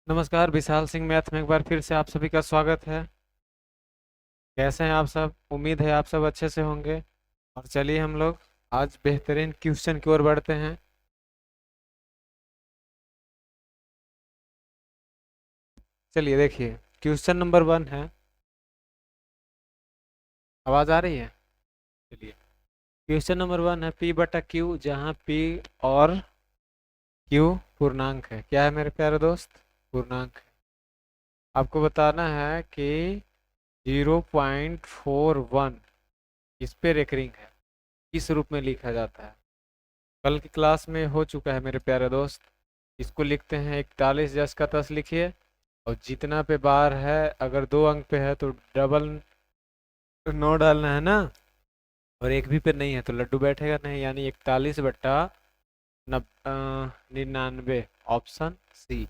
नमस्कार, विशाल सिंह मैथ में एक बार फिर से आप सभी का स्वागत है। कैसे हैं आप सब? उम्मीद है आप सब अच्छे से होंगे। और चलिए हम लोग आज बेहतरीन क्वेश्चन की ओर बढ़ते हैं। चलिए देखिए, क्वेश्चन नंबर 1 है। आवाज़ आ रही है? चलिए, क्वेश्चन नंबर 1 है P/Q, जहाँ P और Q पूर्णांक है। क्या है मेरे प्यारे दोस्त? पूर्णांक है। आपको बताना है कि 0.41 इस पे रेकरिंग है, किस रूप में लिखा जाता है। कल की क्लास में हो चुका है मेरे प्यारे दोस्त। इसको लिखते हैं 41 10 लिखिए। और जितना पे बार है, अगर 2 अंक पे है तो डबल 9 डालना है ना। और एक भी पे नहीं है तो लड्डू बैठेगा नहीं, यानी 41/99। Option C.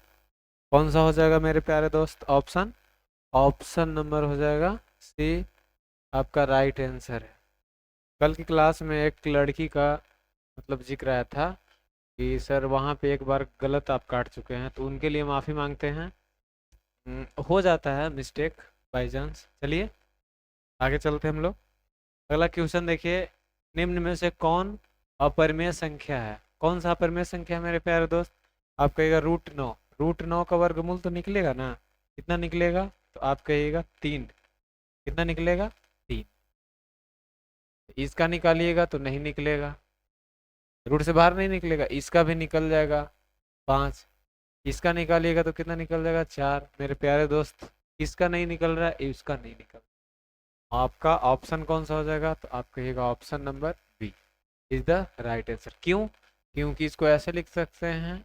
कौन सा हो जाएगा मेरे प्यारे दोस्त? ऑप्शन ऑप्शन नंबर हो जाएगा सी, आपका राइट आंसर है। कल की क्लास में एक लड़की का मतलब जिक्र आया था कि सर वहाँ पे एक बार गलत आप काट चुके हैं, तो उनके लिए माफ़ी मांगते हैं। हो जाता है मिस्टेक, बाई चांस। चलिए आगे चलते हैं हम लोग। अगला क्वेश्चन देखिए, निम्न में से कौन अपरिमेय संख्या है? कौन सा अपरिमेय संख्या है मेरे प्यारे दोस्त? आप कहिएगा √9। √9 का वर्गमूल तो निकलेगा ना? कितना निकलेगा? तो आप कहिएगा 3। कितना निकलेगा? 3। इसका निकालिएगा तो नहीं निकलेगा, रूट से बाहर नहीं निकलेगा। इसका भी निकल जाएगा 5। इसका निकालिएगा तो कितना निकल जाएगा? 4। मेरे प्यारे दोस्त, इसका नहीं निकल रहा है, इसका नहीं निकल रहा। आपका ऑप्शन कौन सा हो जाएगा? तो आप कहिएगा option number B is the right answer. क्यों? क्योंकि इसको ऐसे लिख सकते हैं,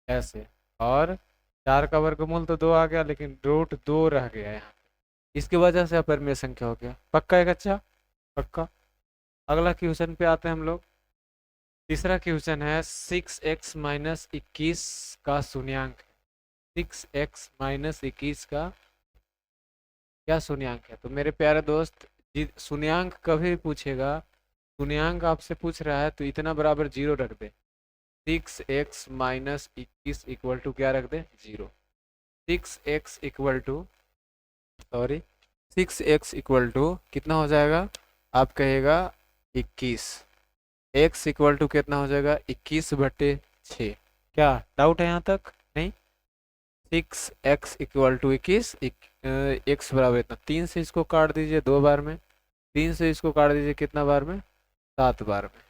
ऐसे। और 4 का वर्गमूल तो 2 आ गया, लेकिन √2 रह गया यहाँ। इसकी वजह से अपरिमेय संख्या हो गया। पक्का है बच्चा? पक्का। अगला क्वेश्चन पे आते हैं हम लोग। तीसरा क्वेश्चन है 6x-21 का शून्यांक। 6x-21 का क्या शून्यांक है? तो मेरे प्यारे दोस्त, शून्यांक कभी भी पूछेगा, शून्यांक आपसे पूछ रहा है तो इतना बराबर 0 रख दे। 6x-21 इक्वल टू क्या रख दे? 0। 6x equal to, sorry, 6x equal to कितना हो जाएगा? आप कहेगा 21। x इक्वल टू कितना हो जाएगा? 21/6। क्या डाउट है यहाँ तक? नहीं। 6x इक्वल टू 21, x बराबर इतना। 3 से इसको काट दीजिए 2 बार में। 3 से इसको काट दीजिए कितना बार में? 7 बार में।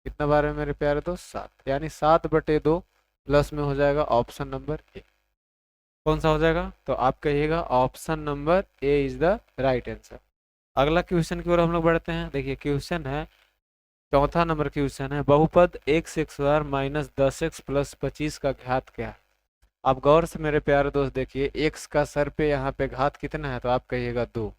कितना बार में मेरे प्यारे दोस्त? 7, यानी 7/2 प्लस में हो जाएगा ऑप्शन नंबर ए। कौन सा हो जाएगा? तो आप कहिएगा option number A is the right answer. अगला क्वेश्चन की ओर हम लोग बढ़ते हैं। देखिए क्वेश्चन है, चौथा नंबर क्वेश्चन है, बहुपद x² माइनस 10x प्लस 25 का घात क्या है? आप गौर से मेरे प्यारे दोस्त देखिए, x का सर पे यहाँ पे घात कितना है? तो आप कहिएगा 2।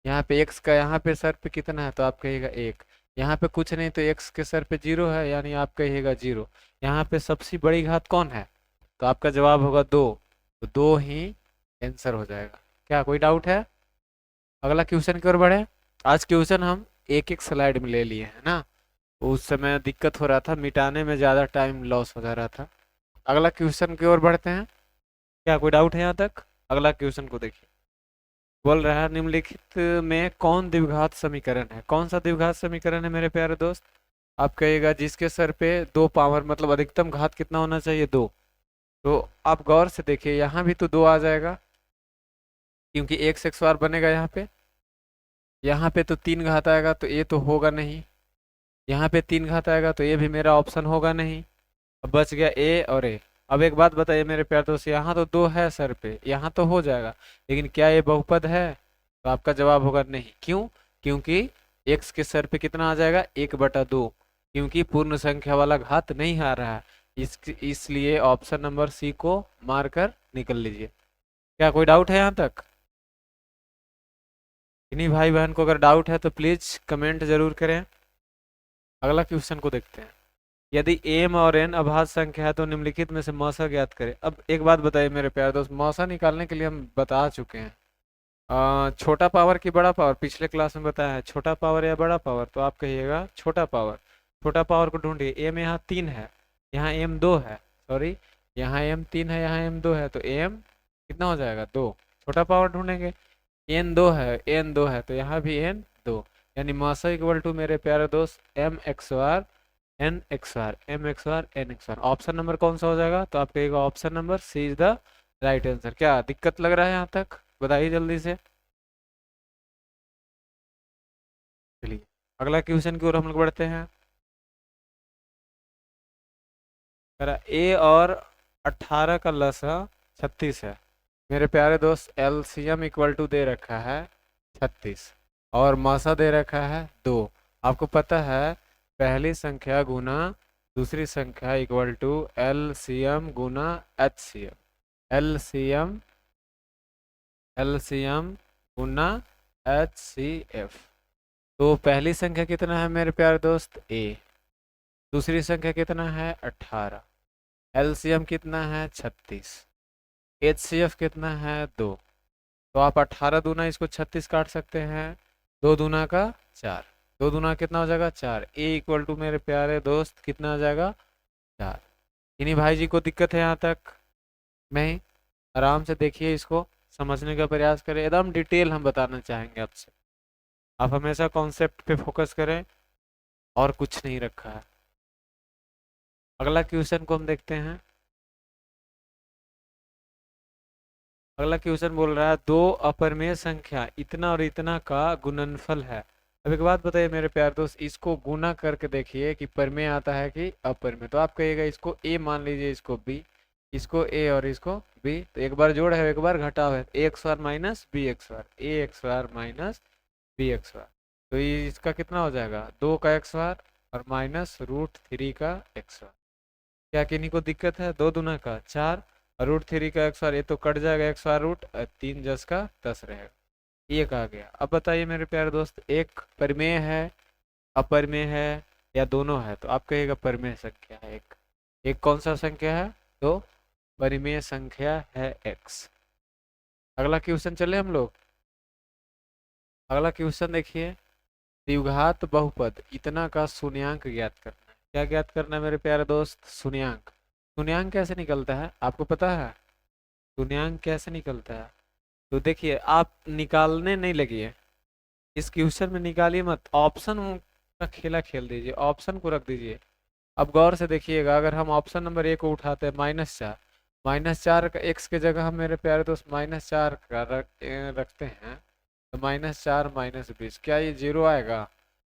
यहाँ पे x का यहाँ पे सर पे कितना है? तो आप कहिएगा 1। यहाँ पे कुछ नहीं तो x के सर पे 0 है, यानी आप कहिएगा 0। यहाँ पे सबसे बड़ी घात कौन है? तो आपका जवाब होगा 2। तो 2 ही आंसर हो जाएगा। क्या कोई डाउट है? अगला क्वेश्चन की ओर बढ़े। आज क्वेश्चन हम एक एक स्लाइड में ले लिए हैं ना, तो उस समय दिक्कत हो रहा था, मिटाने में ज़्यादा टाइम लॉस हो जा रहा था। अगला क्वेश्चन की ओर बढ़ते हैं। क्या कोई डाउट है यहाँ तक? अगला क्वेश्चन को देखिए। बोल रहा है, निम्नलिखित में कौन द्विघात समीकरण है? कौन सा द्विघात समीकरण है मेरे प्यारे दोस्त? आप कहिएगा जिसके सर पे 2 पावर, मतलब अधिकतम घात कितना होना चाहिए? 2। तो आप गौर से देखिए, यहाँ भी तो 2 आ जाएगा, क्योंकि x बार बनेगा यहाँ पे। यहाँ पे तो 3 घात आएगा तो ये तो होगा नहीं। यहाँ पे 3 घात आएगा तो ये भी मेरा ऑप्शन होगा नहीं। अब बच गया ए और ए। अब एक बात बताइए मेरे प्यारे दोस्त, यहाँ तो 2 है सर पे, यहाँ तो हो जाएगा, लेकिन क्या ये बहुपद है? तो आपका जवाब होगा नहीं। क्यों? क्योंकि x के सर पे कितना आ जाएगा? 1/2, क्योंकि पूर्ण संख्या वाला घात नहीं आ रहा है। इसलिए ऑप्शन नंबर सी को मार कर निकल लीजिए। क्या कोई डाउट है यहाँ तक? इन्हीं भाई बहन को अगर डाउट है तो प्लीज कमेंट जरूर करें। अगला क्वेश्चन को देखते हैं। यदि m और n अभाज्य संख्या है तो निम्नलिखित में से मौसा ज्ञात करें। अब एक बात बताइए मेरे प्यारे दोस्त, मौसा निकालने के लिए हम बता चुके हैं, छोटा पावर की बड़ा पावर, पिछले क्लास में बताया है, छोटा पावर या बड़ा पावर? तो आप कहिएगा छोटा पावर। छोटा पावर को ढूंढिए। m यहाँ 3 है, यहाँ m 2 है, सॉरी, यहाँ m 3 है, यहाँ m 2 है, तो m कितना हो जाएगा 2। छोटा पावर ढूंढेंगे, n 2 है, n 2 है, तो यहाँ भी n 2, यानी मासा इक्वल टू मेरे प्यारे दोस्त m x bar n x bar m x bar n x bar. Option number कौन सा हो जाएगा? तो आप कहिएगा option number C is the right answer. क्या दिक्कत लग रहा है यहाँ तक? बताइए जल्दी से। चलिए अगला क्वेश्चन की ओर हम लोग बढ़ते हैं। ए और 18 का लसा 36 है। मेरे प्यारे दोस्त एलसीएम इक्वल टू दे रखा है 36 और मासा दे रखा है 2। आपको पता है पहली संख्या गुना दूसरी संख्या इक्वल टू एलसीएम गुना एचसीएफ। एलसीएम एलसीएम गुना एचसीएफ। तो पहली संख्या कितना है मेरे प्यारे दोस्त? ए। दूसरी संख्या कितना है? 18। एलसीएम कितना है? 36। एचसीएफ कितना है? 2। तो आप 18 दूना इसको 36 काट सकते हैं, 2 दूना का 4, 2 दूना कितना हो जाएगा? 4। ए इक्वल टू मेरे प्यारे दोस्त कितना आ जाएगा? 4। इन्हीं भाई जी को दिक्कत है यहाँ तक? नहीं, आराम से देखिए, इसको समझने का प्रयास करें, एकदम डिटेल हम बताना चाहेंगे आपसे। आप हमेशा कॉन्सेप्ट पे फोकस करें और कुछ नहीं रखा है। अगला क्वेश्चन को हम देखते हैं। अगला क्वेश्चन बोल रहा है दो अपरिमेय संख्या इतना और इतना का गुणनफल है। अब एक बात बताइए मेरे प्यारे दोस्त, इसको गुना करके देखिए कि परिमेय आता है कि अपरिमेय। तो आप कहिएगा इसको ए मान लीजिए, इसको बी, इसको ए और इसको बी। तो एक बार जोड़ है, एक बार घटाव है, ए एक्स बार माइनस बी एक्स बार, ए एक्स बार माइनस बी एक्स बार। तो ये इसका कितना हो जाएगा? 2 का एक्स बार और माइनस √3 का एक्स बार। क्या किन्हीं को दिक्कत है? 2 दूना का 4 और √3 का एक्स बार, ये तो कट जाएगा, एक्स बार रूट 3 10 का 10 रहेगा। एक आ गया। अब बताइए मेरे प्यारे दोस्त, एक परिमेय है, अपरिमेय है या दोनों है? तो आप कहिएगा परिमेय संख्या है एक। एक कौन सा संख्या है? तो परिमेय संख्या है x। अगला क्वेश्चन चले हम लोग। अगला क्वेश्चन देखिए, द्विघात बहुपद इतना का शून्यांक ज्ञात करना है। क्या ज्ञात करना है मेरे प्यारे दोस्त? शून्यांक। शून्यांक कैसे निकलता है आपको पता है? शून्यांक कैसे निकलता है? तो देखिए, आप निकालने नहीं लगिए, इस क्वेश्चन में निकालिए मत, ऑप्शन का खेला खेल दीजिए, ऑप्शन को रख दीजिए। अब गौर से देखिएगा, अगर हम ऑप्शन नंबर ए को उठाते हैं -4, -4 का एक्स के जगह हम मेरे प्यारे दोस्त -4 का रखते हैं, तो -4 -20, क्या ये 0 आएगा?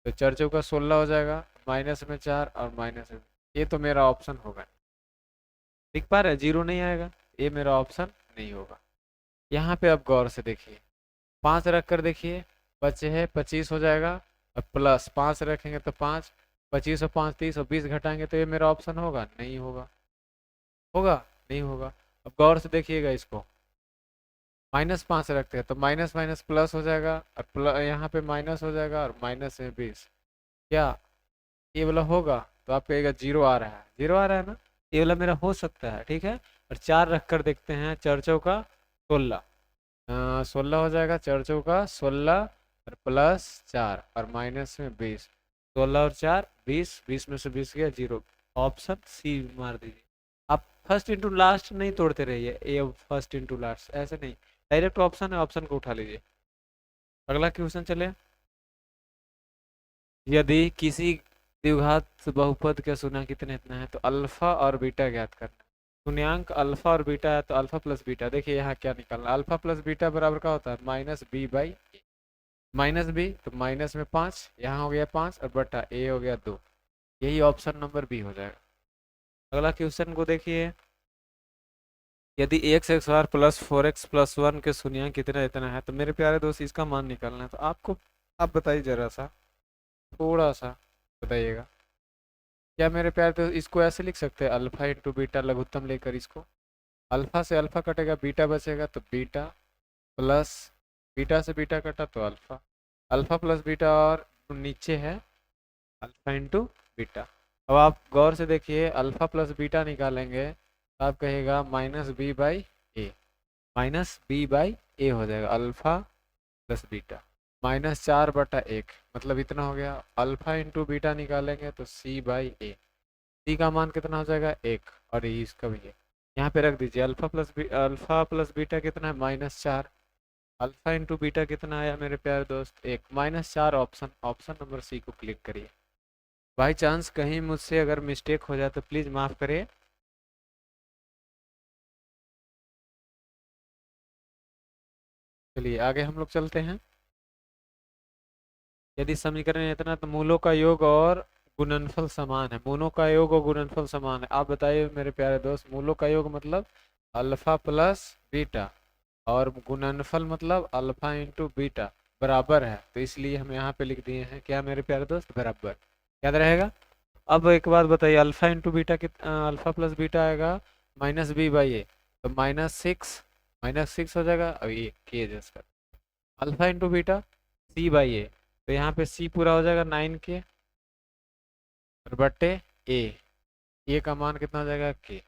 तो 4 चौका 16 हो जाएगा, माइनस में 4 और माइनस में, ये तो मेरा ऑप्शन होगा। दिख पा रहे? 0 नहीं आएगा, ये मेरा ऑप्शन नहीं होगा। यहाँ पे आप गौर से देखिए, 5 रख कर देखिए, बचे है 25 हो जाएगा, और प्लस 5 रखेंगे तो 5, 25 और 5 30 और 20 घटाएंगे तो ये मेरा ऑप्शन होगा? नहीं होगा। होगा? नहीं होगा। अब गौर से देखिएगा इसको, -5 रखते हैं तो माइनस माइनस प्लस हो जाएगा, और यहाँ पे माइनस हो जाएगा, और माइनस है 20। क्या ये वाला होगा? तो आप कहिएगा 0 आ रहा है, 0 आ रहा है ना, ये वाला मेरा हो सकता है, ठीक है। और 4 रख कर देखते हैं, 4 चौका 16, 16 हो जाएगा, 4 चौका 16 और प्लस 4 और माइनस में 20, 16 और 4 20, 20 में से 20 गया 0। ऑप्शन सी मार दीजिए। आप फर्स्ट इंटू लास्ट नहीं तोड़ते रहिए, ए फर्स्ट इंटू लास्ट ऐसे नहीं, डायरेक्ट ऑप्शन है, ऑप्शन को उठा लीजिए। अगला क्वेश्चन चले। यदि किसी द्विघात बहुपद का शून्यंक कितने इतना है, तो अल्फा और बीटा ज्ञात करना। शून्यंक अल्फा और बीटा है, तो अल्फा प्लस बीटा, देखिए यहाँ क्या निकलना, अल्फा प्लस बीटा बराबर का होता है -b/a। माइनस बी तो माइनस में 5, यहाँ हो गया 5 और बटा ए हो गया 2, यही ऑप्शन नंबर बी हो जाएगा। अगला क्वेश्चन को देखिए, यदि x बार प्लस 4x प्लस 1 के शून्यंक कितना इतना है, तो मेरे प्यारे दोस्त इसका मान निकालना है। तो आपको आप बताइए जरा सा, थोड़ा सा बताइएगा। क्या मेरे प्यारे दोस्त इसको ऐसे लिख सकते हैं, अल्फा इंटू बीटा लघुत्तम लेकर, इसको अल्फा से अल्फा कटेगा, बीटा बचेगा, तो बीटा प्लस बीटा से बीटा कटा तो अल्फा, अल्फा प्लस बीटा, और नीचे है अल्फा इंटू बीटा। अब आप गौर से देखिए, अल्फा प्लस बीटा निकालेंगे तो आप कहेगा -b/a, -b/a हो जाएगा, अल्फा प्लस बीटा, -4/1, मतलब इतना हो गया। अल्फा इंटू बीटा निकालेंगे तो c/a, सी का मान कितना हो जाएगा? 1, और ये इसका भी है। यहाँ पे रख दीजिए अल्फा प्लस बीटा कितना है -4। अल्फा इंटू बीटा कितना आया मेरे प्यारे दोस्त 1 -4। ऑप्शन ऑप्शन नंबर सी को क्लिक करिए। बाई चांस कहीं मुझसे अगर मिस्टेक हो जाए तो प्लीज़ माफ़ करिए। चलिए आगे हम लोग चलते हैं। यदि समीकरण इतना तो मूलों का योग और गुणनफल समान है। मूलों का योग और गुणनफल समान है। आप बताइए मेरे प्यारे दोस्त, मूलों का योग मतलब अल्फा प्लस बीटा और गुणनफल मतलब अल्फा इंटू बीटा बराबर है, तो इसलिए हम यहाँ पे लिख दिए हैं क्या मेरे प्यारे दोस्त, बराबर। याद रहेगा। अब एक बात बताइए, alpha into beta alpha plus beta आएगा -b/a, तो -6 हो जाएगा। अब ये के एडजस्ट कर, अल्फा इंटू बीटा c/a, तो यहाँ पे c पूरा हो जाएगा 9k और बट्टे ए का मान कितना हो जाएगा k।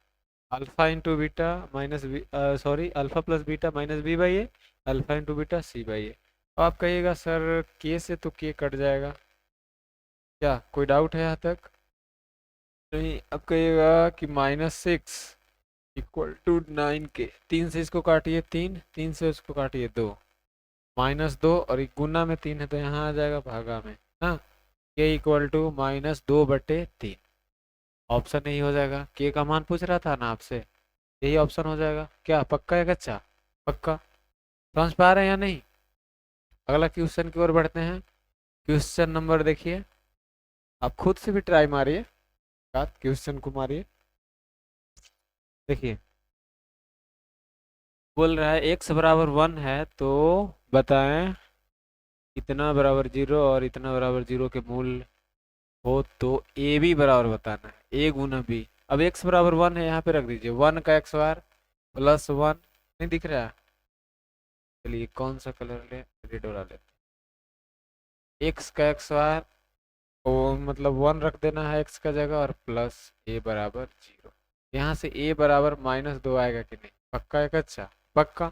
Alpha into beta alpha plus beta -b/a, alpha into beta c/a। तो आप कहिएगा सर के से तो के कट जाएगा, क्या कोई डाउट है यहाँ तक? नहीं। अब कहिएगा कि -6 इक्वल टू 9k, 3 से इसको काटिए 3, 3 से इसको काटिए 2, -2 और एक गुना में 3 है तो यहाँ आ जाएगा भागा में ना, के इक्वल टू -2/3। ऑप्शन यही हो जाएगा। के का मान पूछ रहा था ना आपसे, यही ऑप्शन हो जाएगा। क्या पक्का है कच्चा? पक्का। समझ पा रहे हैं या नहीं? अगला क्वेश्चन की ओर बढ़ते हैं। क्वेश्चन नंबर देखिए, आप खुद से भी ट्राई मारिए, क्वेश्चन को मारिए। देखिए बोल रहा है x बराबर 1 है तो बताएं इतना बराबर 0 और इतना बराबर 0 के मूल हो तो ए बी बराबर बताना है, ए गुना बी। अब x बराबर 1 है, यहाँ पे रख दीजिए 1 का x बार प्लस 1, नहीं दिख रहा है? चलिए कौन सा कलर ले, रेड वाला ले। x का x बार ओ मतलब 1 रख देना है x का जगह और प्लस a बराबर 0। यहाँ से a बराबर -2 आएगा कि नहीं? पक्का है कच्चा? पक्का,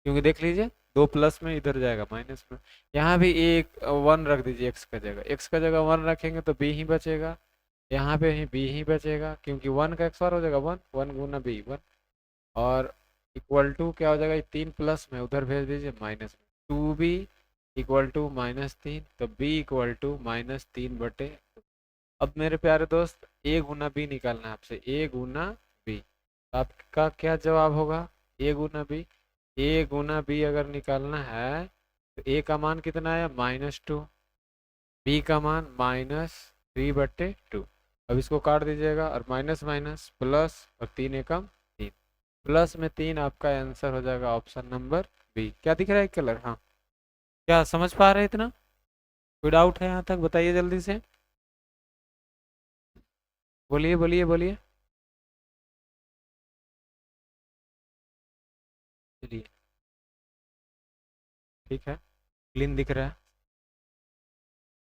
क्योंकि देख लीजिए 2 प्लस में इधर जाएगा माइनस में। यहाँ भी एक 1 रख दीजिए x का जगह, x का जगह 1 रखेंगे तो b ही बचेगा, यहाँ पे ही b ही बचेगा क्योंकि 1 का x बार हो जाएगा 1, 1 गुना b 1, और इक्वल टू क्या हो जाएगा, 3 प्लस में उधर भेज दीजिए माइनस में, 2b इक्वल टू -3, तो b इक्वल टू -3/। अब मेरे प्यारे दोस्त a गुना b निकालना है आपसे, a गुना b। आपका क्या जवाब होगा? a Guna b। a Guna b अगर निकालना है तो a का मान कितना है -2, b का मान -3/2। अब इसको काट दीजिएगा और माइनस माइनस प्लस और 3 एकम 3, प्लस में 3 आपका आंसर हो जाएगा ऑप्शन नंबर बी। क्या दिख रहा है कलर? हाँ, क्या समझ पा रहे हैं इतना? कोई डाउट है यहाँ तक? बताइए जल्दी से, बोलिए बोलिए बोलिए। चलिए ठीक है, क्लीन दिख रहा है।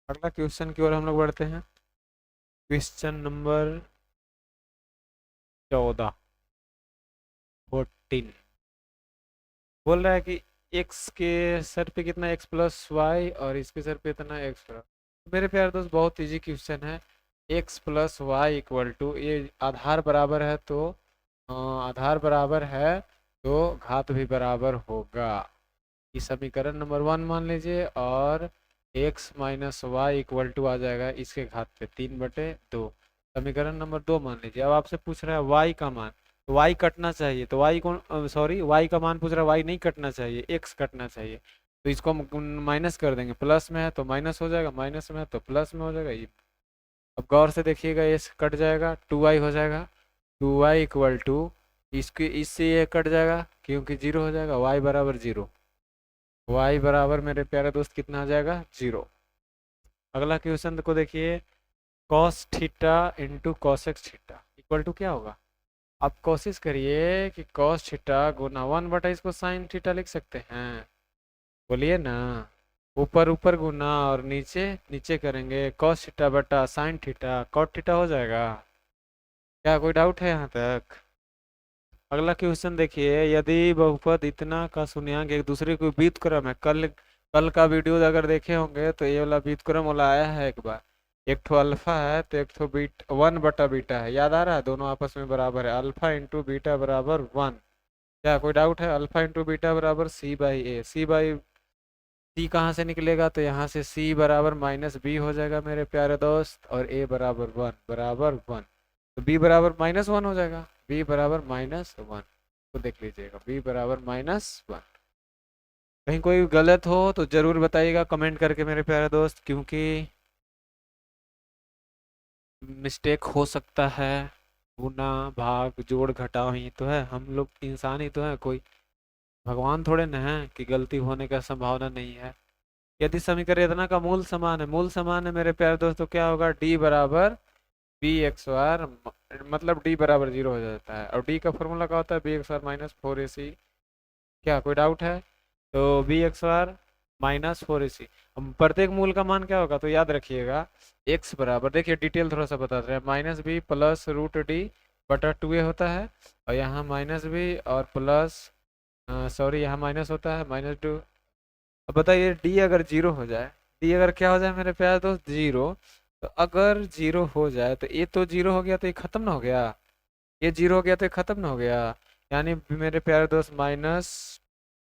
अगला क्वेश्चन की ओर हम लोग बढ़ते हैं। क्वेश्चन नंबर 14 बोल रहा है कि x के सर पे कितना x प्लस वाई और इसके सर पे इतना x प्लस। मेरे प्यारे दोस्त बहुत इजी क्वेश्चन है। x plus y equal to, ये आधार बराबर है तो आधार बराबर है तो घात भी बराबर होगा। ये समीकरण नंबर 1 मान लीजिए और x minus y equal to आ जाएगा इसके घात पे 3/2। समीकरण नंबर 2 मान लीजिए। अब आपसे पूछ रहा है y का मान, तो y कटना चाहिए, तो y कौन, सॉरी y का मान पूछ रहा है, y नहीं कटना चाहिए, x कटना चाहिए। तो इसको हम माइनस कर देंगे, प्लस में है तो माइनस हो जाएगा, माइनस में है तो प्लस में हो जाएगा। ये अब गौर से देखिएगा, ये कट जाएगा 2y हो जाएगा, 2y इक्वल टू इसके इससे ये कट जाएगा क्योंकि 0 हो जाएगा, y बराबर 0। y बराबर मेरे प्यारे दोस्त कितना आ जाएगा? 0। अगला क्वेश्चन को देखिए, cos theta into cos x theta equal to क्या होगा? आप कोशिश करिए कि cos थीटा गुना 1/, इसको sin थीटा लिख सकते हैं, बोलिए ना। ऊपर ऊपर गुना और नीचे नीचे करेंगे, cos थीटा बटा sin थीटा cot थीटा हो जाएगा। क्या कोई डाउट है यहाँ तक? अगला क्वेश्चन देखिए, यदि बहुपद इतना का शून्यंक एक दूसरे को व्युत्क्रम है, कल कल का वीडियो अगर देखे होंगे तो ये वाला व्युत्क्रम वाला आया है एक बार। एक ठो अल्फा है तो एक ठो बीटा, 1/बीटा है, याद आ रहा है, दोनों आपस में बराबर है, अल्फा इंटू बीटा बराबर 1। क्या कोई डाउट है? अल्फा इंटू बीटा बराबर C/A। सी कहाँ से निकलेगा? तो यहाँ से C बराबर -B हो जाएगा मेरे प्यारे दोस्त, और A बराबर 1 तो B बराबर -1 हो जाएगा, B बराबर -1। तो देख लीजिएगा B बराबर -1। कहीं कोई गलत हो तो जरूर बताइएगा कमेंट करके मेरे प्यारे दोस्त, क्योंकि मिस्टेक हो सकता है। गुना भाग जोड़ घटाव ही तो है, हम लोग इंसान ही तो है, कोई भगवान थोड़े न है कि गलती होने का संभावना नहीं है। यदि समीकरण इतना का मूल समान है, मूल समान है मेरे प्यारे दोस्तों, क्या होगा? डी बराबर BX/, मतलब डी बराबर 0 हो जाता है, और डी का फॉर्मूला क्या होता है? BX/- -4AC। क्या कोई डाउट है? तो BX/- -4AC। अब प्रत्येक मूल का मान क्या होगा? तो याद रखिएगा, x बराबर, देखिए डिटेल थोड़ा सा बता रहे हैं, -B प्लस √D/2A होता है, और यहाँ -B और प्लस, सॉरी यहाँ माइनस होता है -2। अब बताइए डी अगर 0 हो जाए, डी अगर क्या हो जाए मेरे प्यारे दोस्त? 0। तो अगर 0 हो जाए तो ये तो 0 हो गया, तो ये खत्म ना हो गया? ये 0 हो गया तो ये खत्म ना हो गया, यानी मेरे प्यारे दोस्त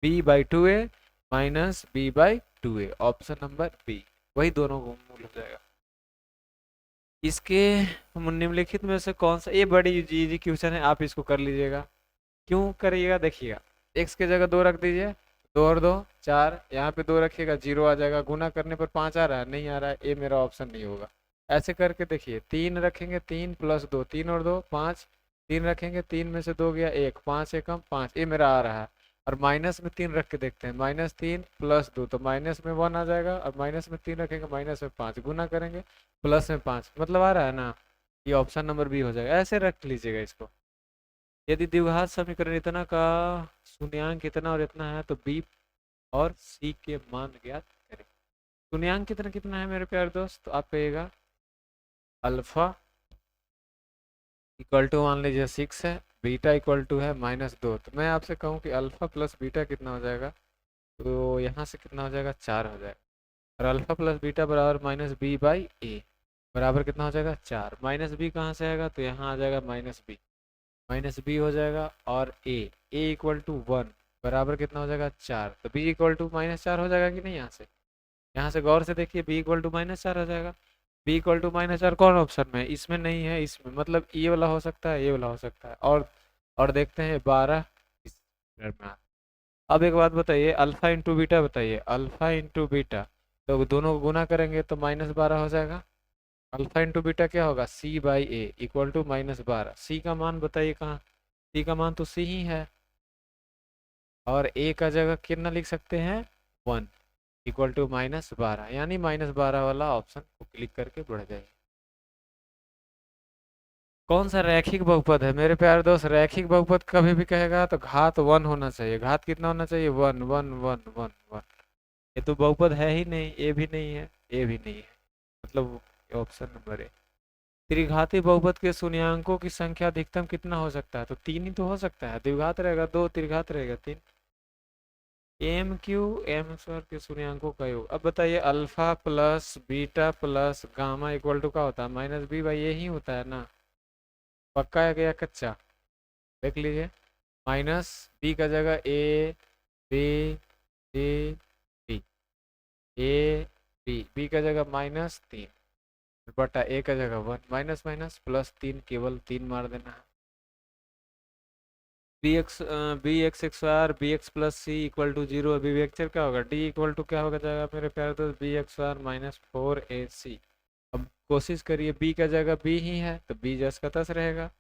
-B/2A, -B/2A, option number B, वही दोनों को मूल हो जाएगा। इसके निम्नलिखित में से कौन सा, ये बड़ी इजी क्वेश्चन है, आप इसको कर लीजिएगा। क्यों करिएगा? देखिएगा, x की जगह 2 रख दीजिए, 2 और 2 4, यहाँ पे 2 रखिएगा, 0 आ जाएगा, गुना करने पर 5 आ रहा है, नहीं आ रहा है, ये मेरा ऑप्शन नहीं होगा। ऐसे करके देखिए, 3 रखेंगे, 3 + 2, 3 और 2 5, 3 रखेंगे, 3 में से 2 गया 1, 5 एकम 5, ये मेरा आ रहा है। और माइनस में 3 रख के देखते हैं, -3 + 2, तो माइनस में 1 आ जाएगा, और माइनस में 3 रखेंगे, माइनस में 5, गुना करेंगे, प्लस में 5, मतलब आ रहा है ना, ये ऑप्शन नंबर बी हो जाएगा। ऐसे रख लीजिएगा इसको। यदि द्विघात समीकरण इतना का शून्यांक इतना और इतना है, तो बी और सी के मान ज्ञात करें। शून्यांक कितना कितना है मेरे प्यारे दोस्त? तो आप कहिएगा अल्फा इक्वल टू, मान लीजिए 6 है, बीटा इक्वल टू है -2। तो मैं आपसे कहूँ कि अल्फा प्लस बीटा कितना हो जाएगा? तो यहाँ से कितना हो जाएगा? 4 हो जाएगा। और अल्फा प्लस बीटा बराबर -B/A बराबर कितना हो जाएगा? 4। -B कहाँ से आएगा? तो यहाँ आ जाएगा -B, -B हो जाएगा, और A इक्वल टू 1 बराबर कितना हो जाएगा? 4। तो B इक्वल टू -4 हो जाएगा कि नहीं? यहाँ से गौर से देखिए, B इक्वल टू -4 हो जाएगा। B इक्वल टू -4 कौन ऑप्शन में है? इसमें नहीं है, इसमें, मतलब ये वाला हो सकता है, ये वाला हो सकता है, और देखते हैं 12 इस मिनट में अब एक बात बताइए, अल्फा इंटू बीटा बताइए, अल्फा इंटू बीटा, तो दोनों को गुना करेंगे तो -12 हो जाएगा। अल्फा इंटू बीटा क्या होगा? C/A equal to -12। सी का मान बताइए कहाँ? सी का मान तो सी ही है, और ए का जगह कितना लिख सकते हैं? 1 इक्वल टू -12, यानी -12 वाला ऑप्शन को क्लिक करके बढ़ जाएगा। कौन सा रैखिक बहुपद है मेरे प्यारे दोस्त? रैखिक बहुपद कभी भी कहेगा तो घात 1 होना चाहिए। घात कितना होना चाहिए? 1 1 1 1 1। ये तो बहुपद है ही नहीं, ए भी नहीं है, ए भी नहीं है, मतलब ऑप्शन नंबर ए। त्रिघाती बहुपद के शून्यांकों की संख्या अधिकतम कितना हो सकता है? तो 3 ही तो हो सकता है, द्विघात रहेगा 2, त्रिघात रहेगा 3। एम के शून्यांकों का योग। अब बताइए, alpha plus beta plus gamma equal to क्या होता है? -B/A ही होता है ना? पक्का है क्या कच्चा? देख लीजिए, -B का जगह B A B का जगह -3 बटा A का जगह 1, माइनस माइनस प्लस 3, केवल 3 मार देना है। BX plus C equal to 0, अभी वेक्टर क्या होगा? D इक्वल टू क्या होगा जाएगा मेरे प्यारे दोस्त? BX -4AC। अब कोशिश करिए, B का जगह B ही है तो B जस का तस रहेगा,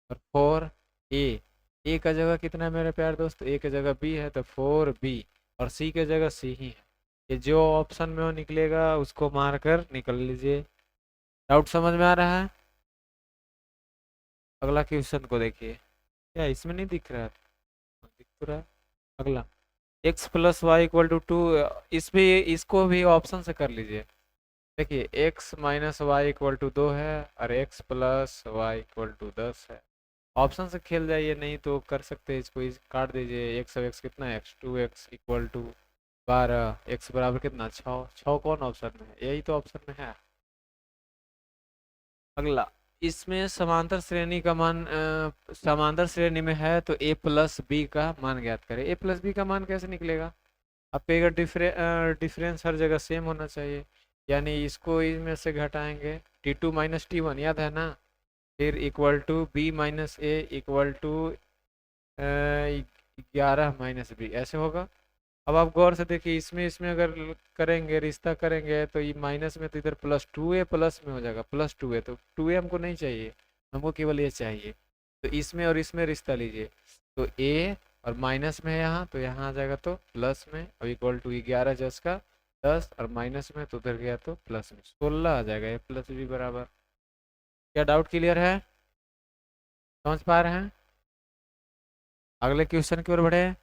और 4A का जगह कितना है मेरे प्यारे दोस्त? A का जगह B है तो 4B, और C के जगह C ही है। ये जो ऑप्शन में वो निकलेगा उसको मार कर निकल लीजिए। डाउट समझ में आ रहा है? अगला क्वेश्चन को देखिए, क्या इसमें नहीं दिख रहा है? दिख तो रहा है। अगला, x plus y equal to 2, इसको भी ऑप्शन से कर लीजिए। देखिए, x minus y equal to 2 है, और x plus y equal to 10 है। ऑप्शन से खेल जाइए, नहीं तो कर सकते हैं इसको, काट दीजिए। x अब x कितना है? x 2x equal to 12, x बराबर कितना? 6। 6 कौन ऑप्शन में है? यही तो ऑप्शन में है। अगला, इसमें समांतर श्रेणी का मान समांतर श्रेणी में है तो a प्लस बी का मान ज्ञात करें। a प्लस बी का मान कैसे निकलेगा? आप कहेगा डिफरेंस हर जगह सेम होना चाहिए, यानी इसको इसमें से घटाएंगे, T2 माइनस T1 याद है ना, फिर equal to b minus a equal to 11 - b, ऐसे होगा। अब आप गौर से देखिए, इसमें इसमें अगर करेंगे, रिश्ता करेंगे तो ये माइनस में तो इधर +2a प्लस में हो जाएगा, +2a, तो 2a हमको नहीं चाहिए, हमको केवल ये चाहिए। तो इसमें और इसमें रिश्ता लीजिए, तो a और माइनस में है यहाँ, तो यहाँ आ जाएगा तो प्लस में, और इक्वल टू 11 जस का 10, और माइनस में तो उधर गया तो प्लस में 16 आ जाएगा, a प्लस बी बराबर। क्या डाउट क्लियर है? समझ पा रहे हैं? अगले क्वेश्चन की ओर बढ़े।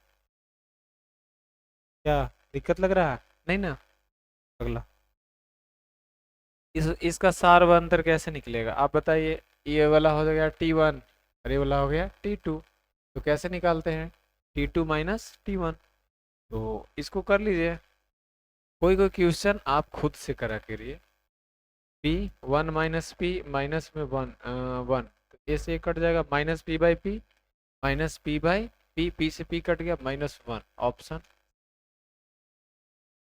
क्या दिक्कत लग रहा है? नहीं ना? अगला, इसका सारवंतर कैसे निकलेगा आप बताइए। ये वाला हो गया T1 और ये वाला हो गया T2, तो कैसे निकालते हैं? T2 माइनस T1, तो इसको कर लीजिए। कोई कोई क्वेश्चन आप खुद से करा करिए। P1 माइनस पी, माइनस में 1, तो ए से कट जाएगा, minus P by P, minus P by P, P से पी कट गया, -1, ऑप्शन।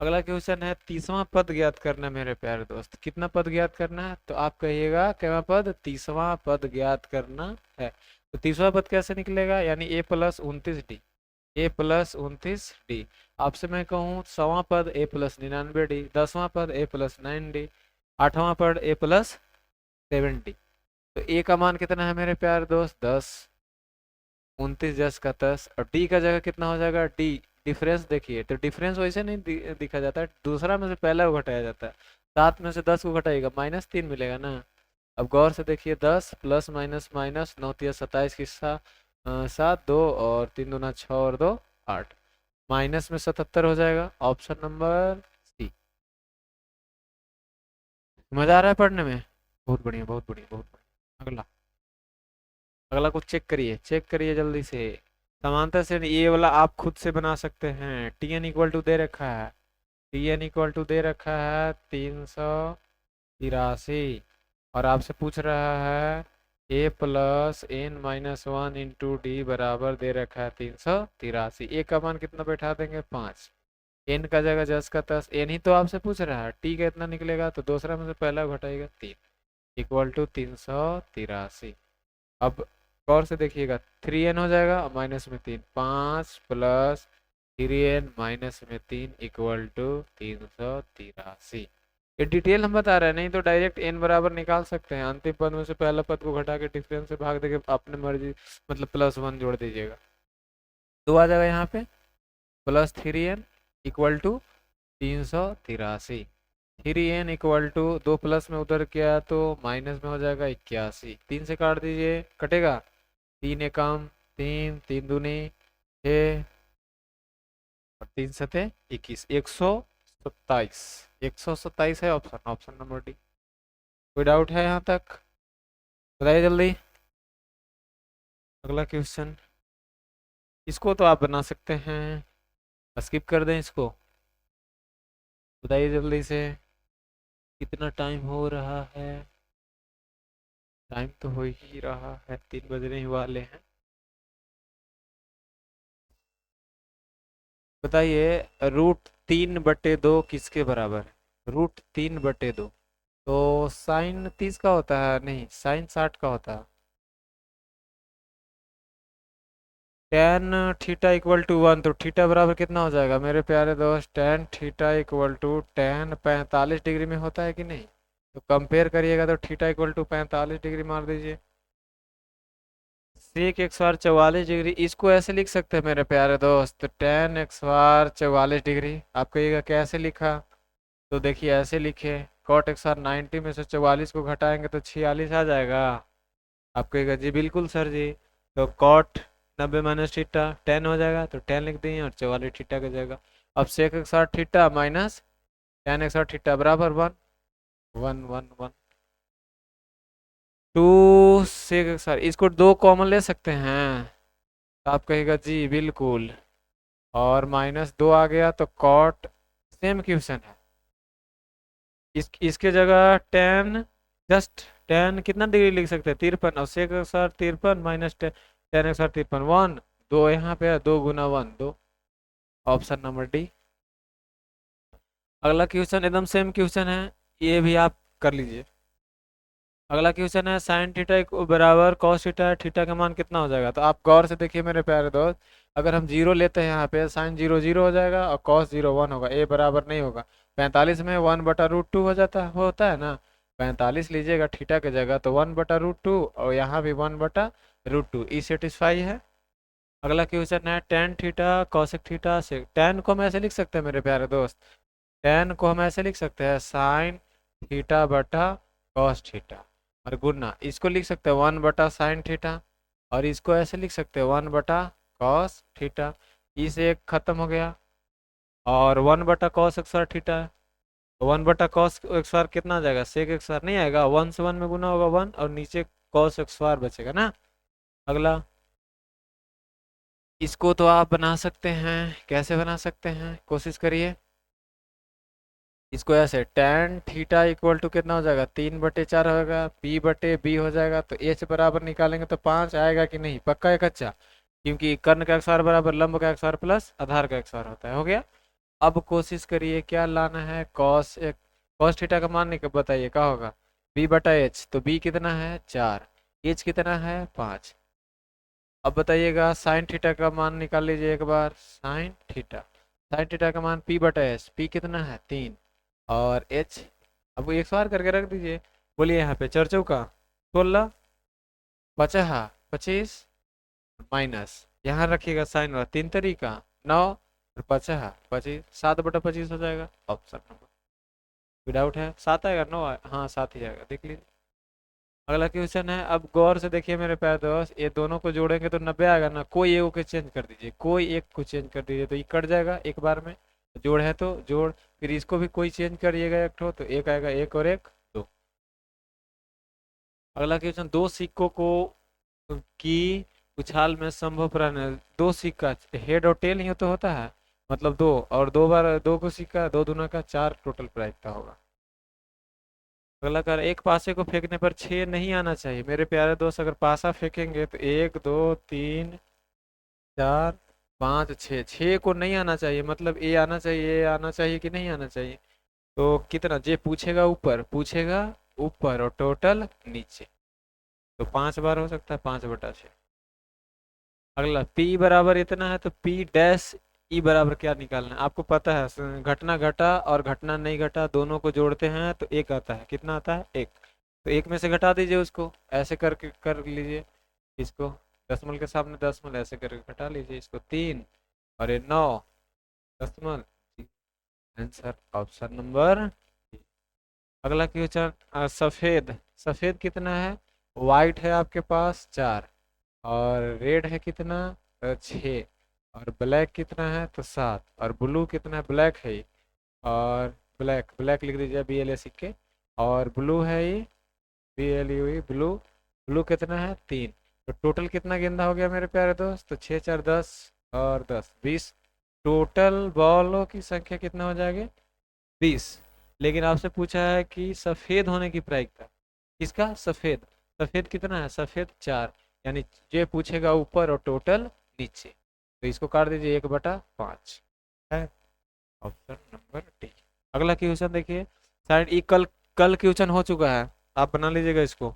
अगला क्वेश्चन है 30वां पद ज्ञात करना मेरे प्यारे दोस्त। कितना पद ज्ञात करना है? तो आप कहिएगा क्या पद? 30वां पद ज्ञात करना है। तो 30वां पद कैसे निकलेगा? यानी a plus 29d, a plus 29d। आपसे मैं कहूँ 100वां पद a प्लस 99d, 10वां पद a प्लस 9d, 8वां पद a प्लस 7d। तो a का मान कितना है मेरे प्यारे दोस्त? 10, 29 10 का 10, और d का जगह कितना हो जाएगा? d, डिफरेंस देखिए, तो डिफरेंस वैसे नहीं दिखा जाता है, दूसरा में से पहला को घटाया जाता है। 7 में से 10 को घटाएगा, -3 मिलेगा ना। अब गौर से देखिए, 10 प्लस माइनस माइनस 9 तिया 27 की 7 2 और 3 दूना 6 और 2 8, माइनस में 77 हो जाएगा, ऑप्शन नंबर सी। मजा आ रहा है पढ़ने में? बहुत बढ़िया, बहुत बढ़िया, बहुत बढ़िया। अगला, अगला कुछ चेक करिए, चेक करिए जल्दी से। समांतर से ये वाला आप खुद से बना सकते हैं। Tn इक्वल टू दे रखा है, Tn इक्वल टू दे रखा है 383, और आपसे पूछ रहा है a plus n-1 into D बराबर दे रखा है 383। a का मान कितना बैठा देंगे? 5, n का जगह 10 का 10, n ही तो आपसे पूछ रहा है, t का इतना निकलेगा, तो दूसरा में से पहला घटाएगा 3, इक्वल टू 383। अब गौर से देखिएगा, 3n हो जाएगा, माइनस में 3, 5 प्लस 3n माइनस में 3 इक्वल टू 383। ये डिटेल हम बता रहे हैं, नहीं तो डायरेक्ट n बराबर निकाल सकते हैं। अंतिम पद में से पहला पद को घटा के डिफरेंस से भाग देके अपने मर्जी, मतलब +1 जोड़ दीजिएगा, तो आ जाएगा यहाँ पे plus 3n equal to 383। 3n equal to 2 plus में उधर किया तो माइनस में हो जाएगा 81, 3 से काट दीजिए, कटेगा, 3 एकम 3, 3 दूनी 6 और 3 सते 21, 127, 127 है ऑप्शन, ऑप्शन नंबर डी। कोई डाउट है यहाँ तक? बताइए जल्दी। अगला क्वेश्चन, इसको तो आप बना सकते हैं, स्किप कर दें इसको। बताइए जल्दी से, कितना टाइम हो रहा है? टाइम तो हो ही रहा है, 3 बजने ही वाले हैं। बताइए, √3/2 किसके बराबर है? √3/2, तो साइन 30 का होता है, नहीं साइन 60 का होता है। टेन थीटा इक्वल टू 1, तो थीटा बराबर कितना हो जाएगा मेरे प्यारे दोस्त? Tan theta equal to tan 45 degree में होता है कि नहीं? तो कंपेयर करिएगा तो थीटा इक्वल टू 45 डिग्री मार दीजिए। सेक एक्स बार 44 डिग्री, इसको ऐसे लिख सकते हैं मेरे प्यारे दोस्त, टेन एक्स बार 44 डिग्री। आप कहिएगा कैसे लिखा? तो देखिए ऐसे लिखे, कॉट एक्स बार 90 में से 44 को घटाएंगे तो 46 आ जाएगा। आप कहिएगा जी बिल्कुल सर जी, तो कॉट 90 माइनस थीटा 10 हो जाएगा, तो 10 लिख दिए और 44 थीटा की जगह। अब सेक एक्स बार थीटा माइनस टेन एक्स बार थीटा बराबर 1, 1 1 1, 2 सेक एक्स बार, इसको 2 कॉमन ले सकते हैं, तो आप कहेगा जी बिल्कुल, और -2 आ गया तो कॉट, सेम क्वेश्चन है, इसके जगह 10, जस्ट टेन कितना डिग्री लिख सकते हैं 53 और sec square 53 minus tan square 53 one दो यहाँ पे है 2 × 1 2 ऑप्शन नंबर डी। अगला क्वेश्चन एकदम सेम क्वेश्चन है, ये भी आप कर लीजिए। अगला क्वेश्चन है साइन थीटा बराबर कॉस थीटा, थीटा का मान कितना हो जाएगा। तो आप गौर से देखिए मेरे प्यारे दोस्त, अगर हम जीरो लेते हैं यहाँ पे साइन जीरो जीरो हो जाएगा और कॉस जीरो वन होगा, ए बराबर नहीं होगा। 45 में 1/√2 हो जाता है, होता है ना। 45 लीजिएगा थीटा की जगह तो 1/√2 और यहाँ भी 1/√2, ई सेटिस्फाई है। अगला क्वेश्चन है टेन थीटा कॉसेक थीटा से, टेन को हम ऐसे लिख सकते हैं मेरे प्यारे दोस्त, टेन को हम ऐसे लिख सकते हैं साइन थीटा बटा कॉस थीटा, और गुना इसको लिख सकते हैं 1/साइन थीटा, और इसको ऐसे लिख सकते हैं 1/कॉस थीटा। इस एक खत्म हो गया और 1/कॉस एक्स थीटा, 1/कॉस एक्स कितना आ जाएगा, सेक एक्स नहीं आएगा, 1 से 1 में गुना होगा 1 और नीचे कॉस एक्स बचेगा ना। अगला इसको तो आप बना सकते हैं, कैसे बना सकते हैं कोशिश करिए। इसको ऐसे टेन थीटा इक्वल टू कितना हो जाएगा 3/4 होगा, p/b हो जाएगा, तो h बराबर निकालेंगे तो 5 आएगा कि नहीं, पक्का है कच्चा, क्योंकि कर्ण का x बराबर लंब का x प्लस आधार का x होता है। हो गया। अब कोशिश करिए क्या लाना है, कॉस थीटा का मान नहीं बताइए क्या होगा, b/h, तो b कितना है 4, h कितना है 5। अब बताइएगा साइन थीटा का मान निकाल लीजिए एक बार, साइन थीटा का मान p/s, p कितना है 3 और h, अब एक बार करके रख दीजिए। बोलिए यहाँ पे 4 चौका 16, 50 25 माइनस यहाँ रखिएगा साइन वाला 3 तरीका 9 और 50 25, 7/25 हो जाएगा ऑप्शन नंबर। विदाउट है 7 आएगा 9 हाँ 7 ही आएगा, देख लीजिए। अगला क्वेश्चन है, अब गौर से देखिए मेरे प्यारे दोस्त, ये दोनों को जोड़ेंगे तो 90 आएगा ना, कोई एक को चेंज कर दीजिए, कोई एक को चेंज कर दीजिए तो ये कट जाएगा एक बार में, जोड़ है तो जोड़, फिर इसको भी कोई चेंज करिएगा एक ठो तो एक आएगा, एक और एक 2। अगला क्वेश्चन, दो सिक्कों को की उछाल में संभव प्राण, दो सिक्का हेड और टेल ही तो होता है, मतलब दो और दो बार दो को सिक्का, दो दूना का 4 टोटल प्राइस का होगा। अगला कर, एक पासे को फेंकने पर 6 नहीं आना चाहिए। मेरे प्यारे दोस्त, अगर पासा फेंकेंगे तो 1 2 3 4 5 6, 6 को नहीं आना चाहिए, मतलब ए आना चाहिए, ए आना चाहिए कि नहीं आना चाहिए। तो कितना जे पूछेगा ऊपर और टोटल नीचे, तो 5 बार हो सकता है 5/6। अगला p बराबर इतना है तो p डैश ई बराबर क्या निकालना है, आपको पता है घटना घटा और घटना नहीं घटा दोनों को जोड़ते हैं तो एक आता है, कितना आता है 1, तो 1 में से घटा दीजिए उसको, ऐसे करके कर लीजिए इसको, दशमलव के सामने दशमलव ऐसे करके घटा लीजिए इसको 3 और ये 9 दशमलव, आंसर ऑप्शन नंबर। अगला क्वेश्चन, सफेद, सफेद कितना है, वाइट है आपके पास 4 और रेड है कितना 6 और ब्लैक कितना है तो 7 और ब्लू कितना है, ब्लैक है ये, और ब्लैक ब्लैक लिख दीजिए BLA सिक्के के, और ब्लू है ये BLU ब्लू, ब्लू कितना है 3, तो टोटल कितना गेंदा हो गया मेरे प्यारे दोस्त, तो 6 4 10 और 10 20, टोटल बॉलों की संख्या कितना हो जाएगी 20। लेकिन आपसे पूछा है कि सफ़ेद होने की प्रायिकता, किसका सफ़ेद, सफ़ेद कितना है सफ़ेद 4, यानी ये पूछेगा ऊपर और टोटल नीचे, तो इसको काट दीजिए 1/5 है ऑप्शन नंबर डी। अगला क्वेश्चन देखिए, शायद ये कल कल क्वेश्चन हो चुका है, आप बना लीजिएगा इसको।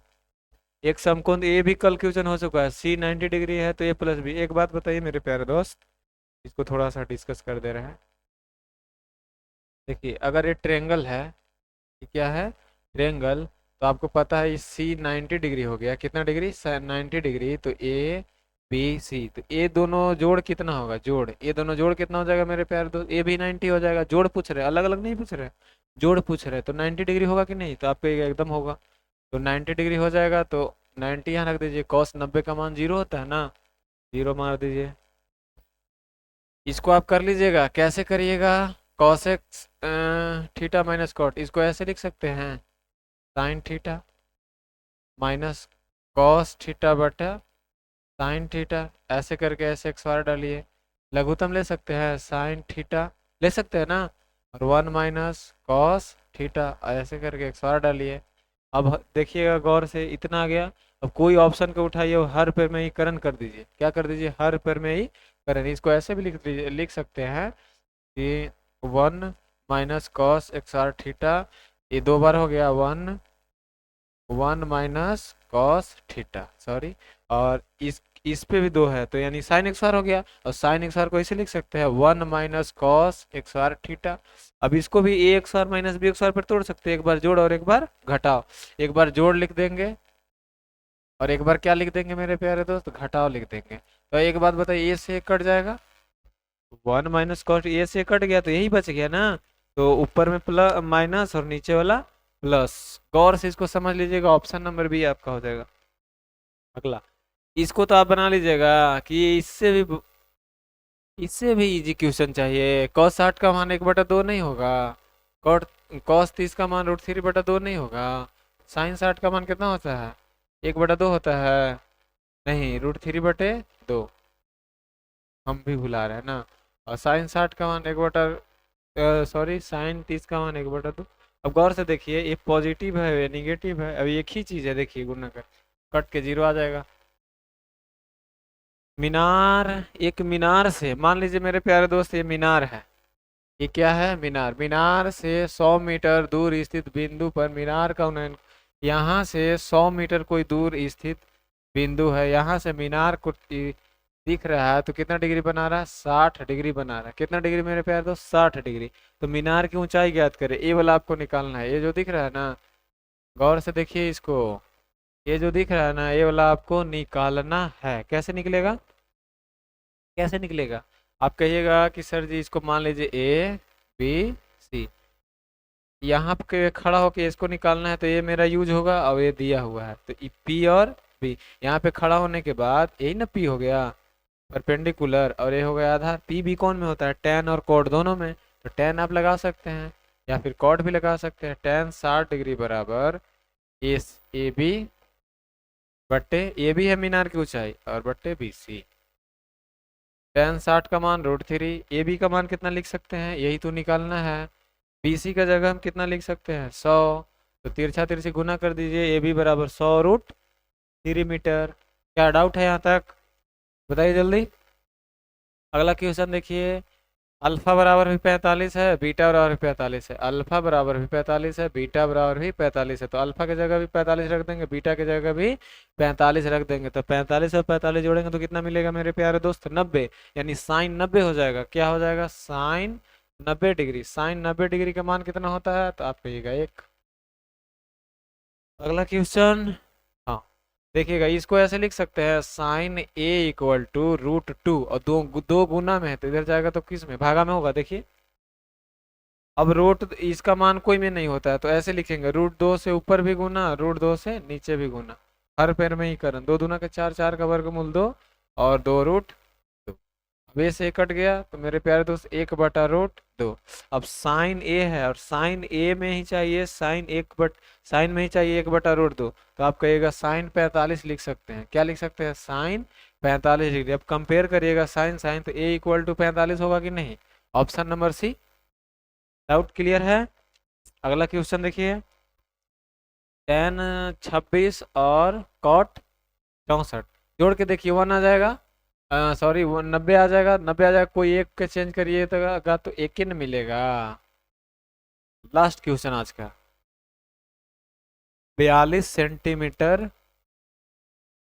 एक समकोण ए भी कल क्वेश्चन हो चुका है, C 90 डिग्री है तो A+B। एक बात बताइए मेरे प्यारे दोस्त, इसको थोड़ा सा डिस्कस कर दे रहे हैं। देखिए अगर ये ट्रेंगल है, ये क्या है ट्रेंगल, तो आपको पता है C 90 डिग्री हो गया, कितना डिग्री 90 डिग्री, तो ABC, तो ये दोनों जोड़ कितना होगा, जोड़ ये दोनों जोड़ कितना हो जाएगा मेरे प्यारे दोस्त, ए भी 90 हो जाएगा, जोड़ पूछ रहे अलग अलग नहीं पूछ रहे, जोड़ पूछ रहे तो 90 डिग्री होगा कि नहीं, तो आपको एकदम होगा, तो 90 डिग्री हो जाएगा, तो 90 यहाँ रख दीजिए, cos 90 का मान 0 होता है ना, 0 मार दीजिए। इसको आप कर लीजिएगा, कैसे करिएगा, cosec थीटा माइनस कॉट, इसको ऐसे लिख सकते हैं sine theta minus cos theta बटा साइन थीटा, ऐसे करके ऐसे x डालिए, लघुत्तम ले सकते हैं साइन थीटा ले सकते हैं ना, और 1 माइनस कॉस थीटा ऐसे करके x डालिए, अब देखिएगा गौर से, इतना आ गया। अब कोई ऑप्शन को उठाइए और हर पे में ही करण कर दीजिए। क्या कर दीजिए? हर पे में ही करण। इसको ऐसे भी लिख दीजिए, लिख सकते हैं कि 1 - cos XR थीटा, ये 2 बार हो गया, 1 - cos थीटा, सॉरी। और इस पे भी 2 है, तो यानी साइन XR हो गया। और साइन XR को ऐसे लिख सकते हैं 1 - cos XR थीटा। अब इसको भी a x r minus b x r पर तोड़ सकते हैं, एक बार जोड़ और एक बार घटाओ। एक बार जोड़ लिख देंगे और एक बार क्या लिख देंगे मेरे प्यारे दोस्त? घटाओ लिख देंगे। तो एक बात बताइए, ए से कट जाएगा, 1 - cos ए से कट गया तो यही बच गया ना। तो ऊपर में प्लस माइनस और नीचे वाला प्लस। गौर से इसको समझ लीजिएगा, ऑप्शन नंबर बी आपका हो जाएगा। अगला, इसको तो आप बना लीजिएगा कि इससे भी इजी क्वेश्चन चाहिए। cos 60 का मान 1/2 नहीं होगा? cot cos 30 का मान √3/2 नहीं होगा? साइन 60 का मान कितना होता है? 1/2 होता है। नहीं, √3/2। हम भी भुला रहे हैं ना। और साइन 60 का मान 1/, साइन 30 का मान 1/2। अब गौर से देखिए, ये पॉजिटिव है, ये निगेटिव है। अब एक ही चीज है, देखिए गुना कर, कट के 0 आ जाएगा। मीनार, एक मीनार से, मान लीजिए मेरे प्यारे दोस्त, ये मीनार है। ये क्या है? मीनार। मीनार से 100 मीटर दूर स्थित बिंदु पर मीनार का उन्नयन। यहाँ से 100 मीटर कोई दूर स्थित बिंदु है, यहाँ से मीनार को दिख रहा है, तो कितना डिग्री बना रहा है? 60 डिग्री बना रहा है। कितना डिग्री मेरे प्यारे दोस्त? 60 डिग्री। तो मीनार की ऊंचाई ज्ञात करें, ये वाला आपको निकालना है। ये जो दिख रहा है ना, गौर से देखिए इसको, ये जो दिख रहा है ना, ये वाला आपको निकालना है। कैसे निकलेगा? कैसे निकलेगा? आप कहिएगा कि सर जी इसको मान लीजिए A B C, यहाँ पे खड़ा होके इसको निकालना है, तो ये मेरा यूज होगा और ये दिया हुआ है, तो P और B। यहाँ पे खड़ा होने के बाद यही ना P हो गया परपेंडिकुलर, और ये हो गया आधार। P भी कौन में होता है? tan और cot दोनों में। तो tan आप लगा सकते हैं या फिर cot भी लगा सकते हैं। tan 60 डिग्री बराबर AB बट्टे, ये भी है मीनार की ऊंचाई, और बट्टे BC। tan 60 का मान √3। ए बी का मान कितना लिख सकते हैं? यही तो निकालना है। BC का जगह हम कितना लिख सकते हैं? 100। तो तिरछा तिरछी गुना कर दीजिए, ए बी बराबर 100√3 मीटर। क्या डाउट है यहाँ तक? बताइए जल्दी। अगला क्वेश्चन देखिए। अल्फा बराबर भी 45 है, बीटा बराबर भी 45 है। अल्फा बराबर भी 45 है, बीटा बराबर भी 45 है। तो अल्फा की जगह भी 45 रख देंगे, बीटा की जगह भी 45 रख देंगे। तो 45 और 45 जोड़ेंगे तो कितना मिलेगा मेरे प्यारे दोस्त? 90। यानी साइन 90 हो जाएगा। क्या हो जाएगा? Sign 90 degree. साइन 90 डिग्री का मान कितना होता है? तो आप कहिएगा 1। अगला क्वेश्चन। हाँ, देखिएगा, इसको ऐसे लिख सकते हैं, साइन A = √2। और दो दो गुना में है तो इधर जाएगा तो किस में? भागा में होगा। देखिए, अब रूट इसका मान कोई में नहीं होता है, तो ऐसे लिखेंगे, √2 से ऊपर भी गुना, √2 से नीचे भी गुना। हर पैर में ही करन, 2 दूना के 4, 4 का वर्गमूल 2, और 2√2। अब ये से कट गया तो मेरे प्यारे दोस्त 1/√2। अब साइन ए है और साइन ए में ही चाहिए, साइन में ही चाहिए 1/√2। तो आप कहिएगा साइन 45 लिख सकते हैं। क्या लिख सकते हैं? Sine 45 degree. अब कंपेयर करिएगा साइन साइन, तो A = 45 होगा कि नहीं? Option number C. Doubt clear है? अगला क्वेश्चन देखिए। tan 26 और cot 64 जोड़ के देखिए, 1 आ जाएगा, सॉरी 90 आ जाएगा। 90 आ जाएगा, कोई एक के चेंज करिए तो एक ही न मिलेगा। लास्ट क्वेश्चन आज का। 42 सेंटीमीटर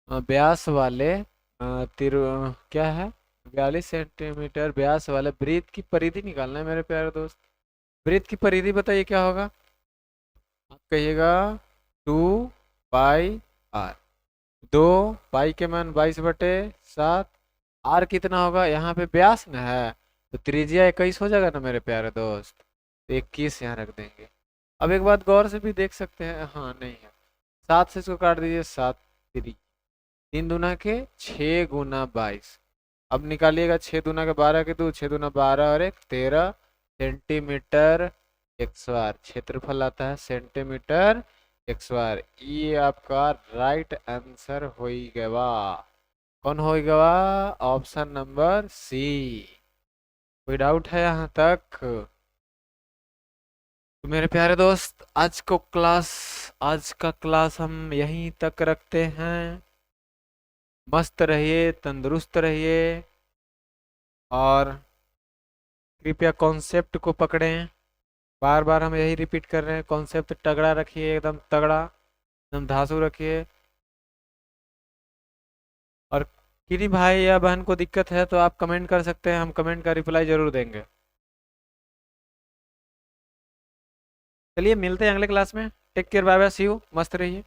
व्यास वाले क्या है? 42 सेंटीमीटर व्यास वाले वृत्त की परिधि निकालना है मेरे प्यारे दोस्त। वृत्त की परिधि बताइए क्या होगा? आप कहिएगा 2πr। 2 पाई के मान 22/7। आर कितना होगा? यहाँ पे व्यास न है, तो त्रिज्या 21 हो जाएगा ना मेरे प्यारे दोस्त। तो 21 यहाँ रख देंगे। अब एक बात गौर से भी देख सकते हैं, हाँ नहीं है, 7 से इसको काट दीजिए, 7 3, 3 दूना के 6 × 22। अब निकालिएगा 6 दूना के 12 के 2, 6 दूना 12 और 1 13 सेंटीमीटर x²। क्षेत्रफल आता है सेंटीमीटर x²। ये आपका राइट आंसर हो गया। कौन हो गया? Option number C. कोई डाउट है यहाँ तक? तो मेरे प्यारे दोस्त, आज का क्लास हम यहीं तक रखते हैं। मस्त रहिए, तंदुरुस्त रहिए, और कृपया कॉन्सेप्ट को पकड़ें। बार बार हम यही रिपीट कर रहे हैं, कॉन्सेप्ट तगड़ा रखिए, एकदम तगड़ा, एकदम धांसू रखिए। और किन्हीं भाई या बहन को दिक्कत है तो आप कमेंट कर सकते हैं, हम कमेंट का रिप्लाई जरूर देंगे। चलिए मिलते हैं अगले क्लास में। Take care, bye bye, see you, मस्त रहिए।